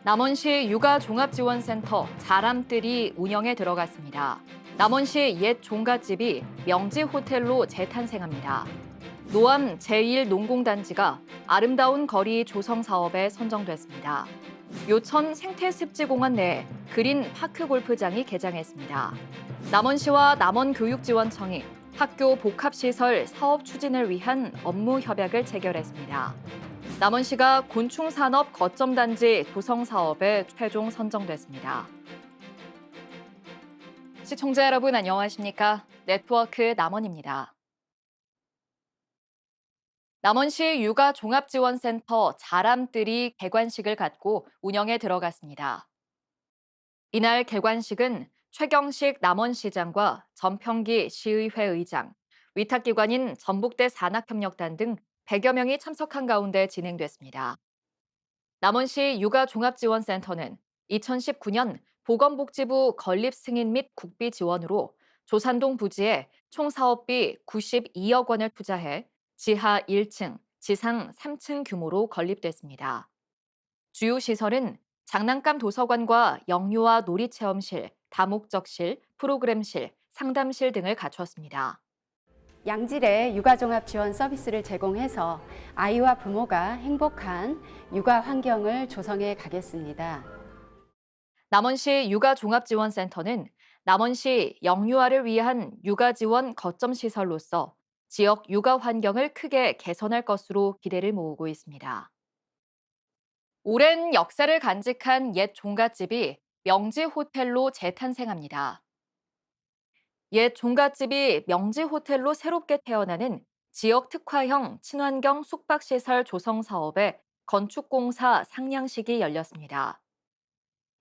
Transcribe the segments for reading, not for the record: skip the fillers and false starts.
남원시 육아종합지원센터 자람들이 운영에 들어갔습니다. 남원시 옛 종갓집이 명지호텔로 재탄생합니다. 노암 제1농공단지가 아름다운 거리 조성 사업에 선정됐습니다. 요천 생태습지공원 내에 그린 파크 골프장이 개장했습니다. 남원시와 남원교육지원청이 학교 복합시설 사업 추진을 위한 업무 협약을 체결했습니다. 남원시가 곤충산업 거점단지 조성 사업에 최종 선정됐습니다. 시청자 여러분 안녕하십니까? 네트워크 남원입니다. 남원시 육아종합지원센터 자람들이 개관식을 갖고 운영에 들어갔습니다. 이날 개관식은 최경식 남원시장과 전평기 시의회 의장, 위탁기관인 전북대 산학협력단 등 100여 명이 참석한 가운데 진행됐습니다. 남원시 육아종합지원센터는 2019년 보건복지부 건립 승인 및 국비 지원으로 조산동 부지에 총 사업비 92억 원을 투자해 지하 1층, 지상 3층 규모로 건립됐습니다. 주요 시설은 장난감 도서관과 영유아 놀이체험실, 다목적실, 프로그램실, 상담실 등을 갖췄습니다. 양질의 육아종합 지원 서비스를 제공해서 아이와 부모가 행복한 육아 환경을 조성해 가겠습니다. 남원시 육아종합지원센터는 남원시 영유아를 위한 육아지원 거점 시설로서 지역 육아 환경을 크게 개선할 것으로 기대를 모으고 있습니다. 오랜 역사를 간직한 옛 종갓집이 명지호텔로 재탄생합니다. 옛 종갓집이 명지호텔로 새롭게 태어나는 지역 특화형 친환경 숙박시설 조성 사업의 건축공사 상냥식이 열렸습니다.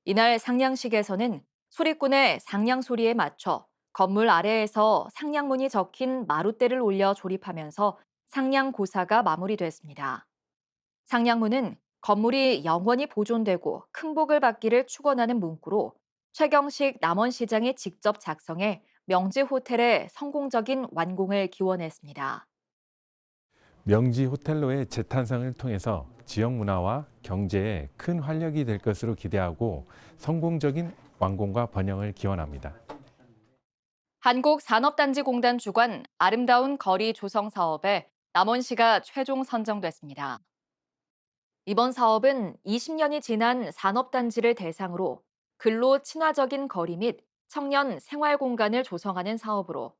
이날 상냥식에서는 소리꾼의 상냥 소리에 맞춰 건물 아래에서 상냥문이 적힌 마룻대를 올려 조립하면서 상냥고사가 마무리됐습니다. 상냥문은 건물이 영원히 보존되고 큰 복을 받기를 축원하는 문구로 최경식 남원시장이 직접 작성해 명지호텔의 성공적인 완공을 기원했습니다. 명지 호텔로의 재탄생을 통해서 지역 문화와 경제에 큰 활력이 될 것으로 기대하고 성공적인 완공과 번영을 기원합니다. 한국산업단지공단 주관 아름다운 거리 조성 사업에 남원시가 최종 선정됐습니다. 이번 사업은 20년이 지난 산업단지를 대상으로 근로 친화적인 거리 및 청년 생활 공간을 조성하는 사업으로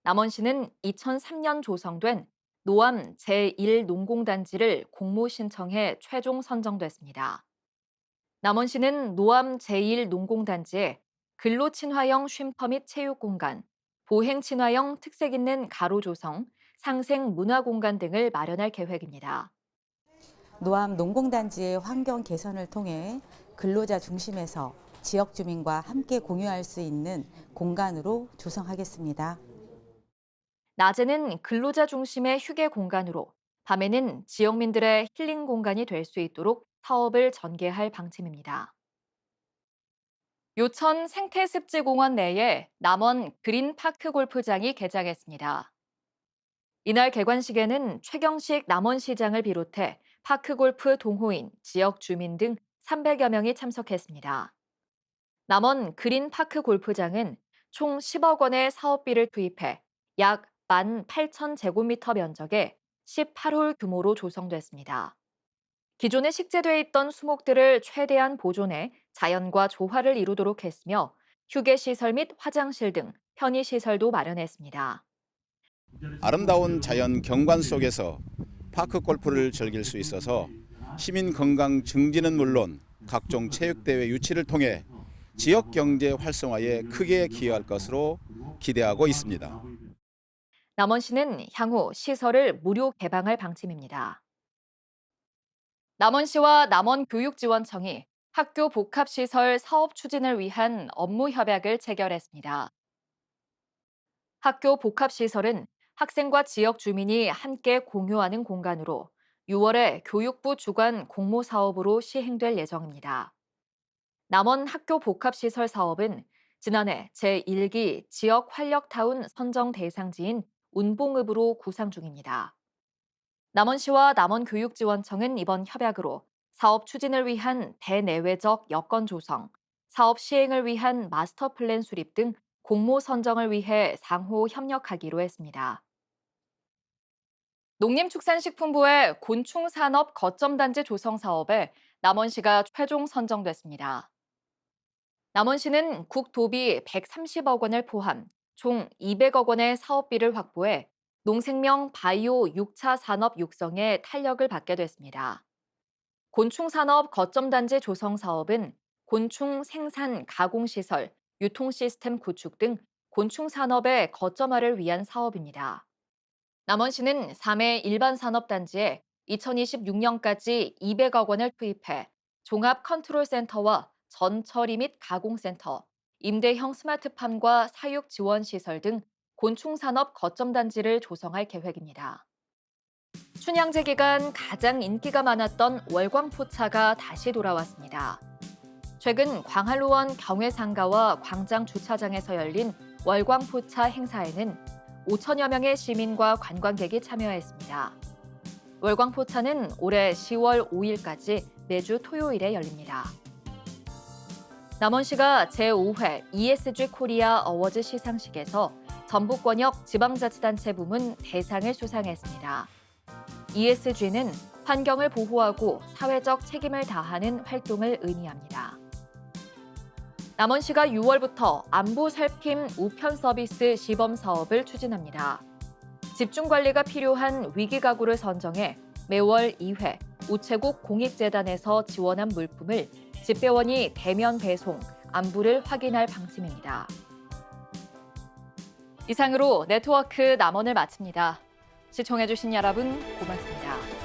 남원시는 2003년 조성된 노암 제1농공단지를 공모 신청해 최종 선정됐습니다. 남원시는 노암 제1농공단지에 근로 친화형 쉼터 및 체육 공간, 보행 친화형 특색 있는 가로 조성, 상생 문화 공간 등을 마련할 계획입니다. 노암 농공단지의 환경 개선을 통해 근로자 중심에서 지역 주민과 함께 공유할 수 있는 공간으로 조성하겠습니다. 낮에는 근로자 중심의 휴게 공간으로, 밤에는 지역민들의 힐링 공간이 될 수 있도록 사업을 전개할 방침입니다. 요천 생태습지공원 내에 남원 그린파크 골프장이 개장했습니다. 이날 개관식에는 최경식 남원시장을 비롯해 파크골프 동호인, 지역 주민 등 300여 명이 참석했습니다. 남원 그린파크 골프장은 총 10억 원의 사업비를 투입해 약 18,000제곱미터 면적에 18홀 규모로 조성됐습니다. 기존에 식재돼 있던 수목들을 최대한 보존해 자연과 조화를 이루도록 했으며 휴게시설 및 화장실 등 편의시설도 마련했습니다. 아름다운 자연 경관 속에서 파크 골프를 즐길 수 있어서 시민 건강 증진은 물론 각종 체육대회 유치를 통해 지역 경제 활성화에 크게 기여할 것으로 기대하고 있습니다. 남원시는 향후 시설을 무료 개방할 방침입니다. 남원시와 남원교육지원청이 학교 복합시설 사업 추진을 위한 업무 협약을 체결했습니다. 학교 복합시설은 학생과 지역 주민이 함께 공유하는 공간으로 6월에 교육부 주관 공모 사업으로 시행될 예정입니다. 남원 학교 복합시설 사업은 지난해 제1기 지역 활력타운 선정 대상지인 운봉읍으로 구상 중입니다. 남원시와 남원교육지원청은 이번 협약으로 사업 추진을 위한 대내외적 여건 조성, 사업 시행을 위한 마스터 플랜 수립 등 공모 선정을 위해 상호 협력하기로 했습니다. 농림축산식품부의 곤충산업 거점단지 조성 사업에 남원시가 최종 선정됐습니다. 남원시는 국도비 130억 원을 포함 총 200억 원의 사업비를 확보해 농생명 바이오 6차 산업 육성에 탄력을 받게 됐습니다. 곤충산업 거점단지 조성 사업은 곤충 생산 가공시설, 유통시스템 구축 등 곤충산업의 거점화를 위한 사업입니다. 남원시는 3회 일반산업단지에 2026년까지 200억 원을 투입해 종합 컨트롤센터와 전처리 및 가공센터, 임대형 스마트팜과 사육 지원 시설 등 곤충산업 거점단지를 조성할 계획입니다. 춘향제 기간 가장 인기가 많았던 월광포차가 다시 돌아왔습니다. 최근 광활로원 경회상가와 광장 주차장에서 열린 월광포차 행사에는 5천여 명의 시민과 관광객이 참여했습니다. 월광포차는 올해 10월 5일까지 매주 토요일에 열립니다. 남원시가 제5회 ESG 코리아 어워즈 시상식에서 전북권역 지방자치단체 부문 대상을 수상했습니다. ESG는 환경을 보호하고 사회적 책임을 다하는 활동을 의미합니다. 남원시가 6월부터 안부 살핌 우편 서비스 시범 사업을 추진합니다. 집중 관리가 필요한 위기 가구를 선정해 매월 2회 우체국 공익재단에서 지원한 물품을 집배원이 대면 배송, 안부를 확인할 방침입니다. 이상으로 네트워크 남원을 마칩니다. 시청해주신 여러분 고맙습니다.